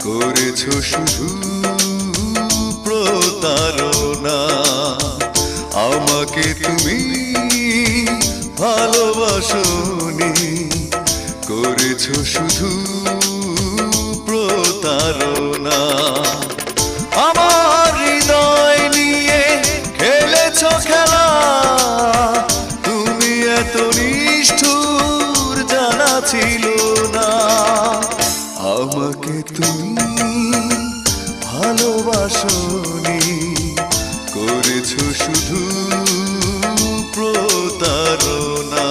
করেছো শুধু প্রতারণা। আমাকে তুমি ভালোবাসোনি, করেছো শুধু প্রতারণা। আমার হৃদয় নিয়ে খেলেছো খেলা, তুমি এত নিষ্ঠুর জানা ছিল না। আমাকে তুমি ভালোবাসোনি, করেছো শুধু প্রতারণা।